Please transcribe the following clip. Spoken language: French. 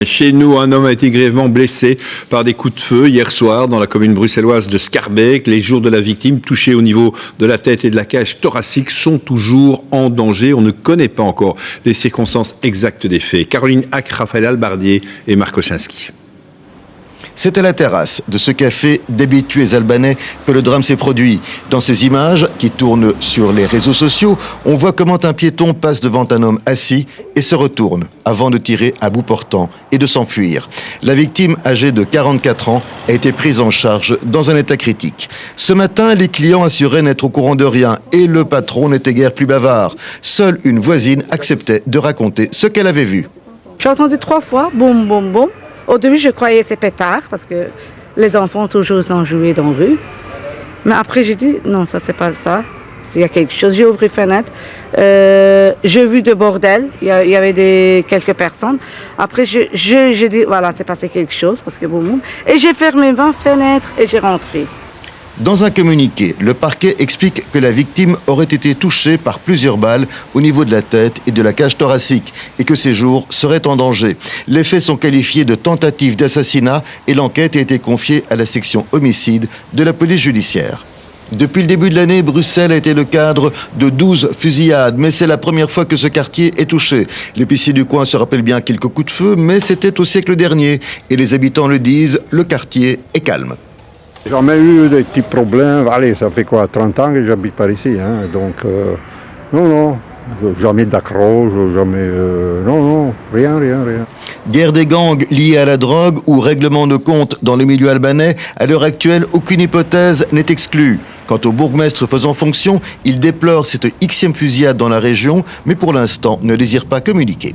Chez nous, un homme a été grièvement blessé par des coups de feu hier soir dans la commune bruxelloise de Schaerbeek. Les jours de la victime, touchés au niveau de la tête et de la cage thoracique, sont toujours en danger. On ne connaît pas encore les circonstances exactes des faits. Caroline Hack, Raphaël Albardier et Marc Osinski. C'est à la terrasse de ce café d'habitués albanais que le drame s'est produit. Dans ces images qui tournent sur les réseaux sociaux, on voit comment un piéton passe devant un homme assis et se retourne avant de tirer à bout portant et de s'enfuir. La victime, âgée de 44 ans, a été prise en charge dans un état critique. Ce matin, les clients assuraient n'être au courant de rien et le patron n'était guère plus bavard. Seule une voisine acceptait de raconter ce qu'elle avait vu. J'ai entendu 3 fois, boum, boum, boum. Au début, je croyais que c'est pétard, parce que les enfants toujours sont joués dans la rue. Mais après, j'ai dit, non, ça, c'est pas ça. Il y a quelque chose. J'ai ouvert la fenêtre. J'ai vu de bordel. Il y avait quelques personnes. Après, j'ai dit, voilà, c'est passé quelque chose, parce que boum, boum. Et j'ai fermé 20 fenêtres et j'ai rentré. Dans un communiqué, le parquet explique que la victime aurait été touchée par plusieurs balles au niveau de la tête et de la cage thoracique et que ses jours seraient en danger. Les faits sont qualifiés de tentative d'assassinat et l'enquête a été confiée à la section homicide de la police judiciaire. Depuis le début de l'année, Bruxelles a été le cadre de 12 fusillades, mais c'est la première fois que ce quartier est touché. L'épicier du coin se rappelle bien quelques coups de feu, mais c'était au siècle dernier et les habitants le disent, le quartier est calme. J'ai jamais eu des petits problèmes. Allez, ça fait quoi, 30 ans que j'habite par ici, hein, donc non, jamais d'accroche, jamais, non, rien. Guerre des gangs liée à la drogue ou règlement de compte dans le milieu albanais, à l'heure actuelle, aucune hypothèse n'est exclue. Quant au bourgmestre faisant fonction, il déplore cette Xème fusillade dans la région, mais pour l'instant ne désire pas communiquer.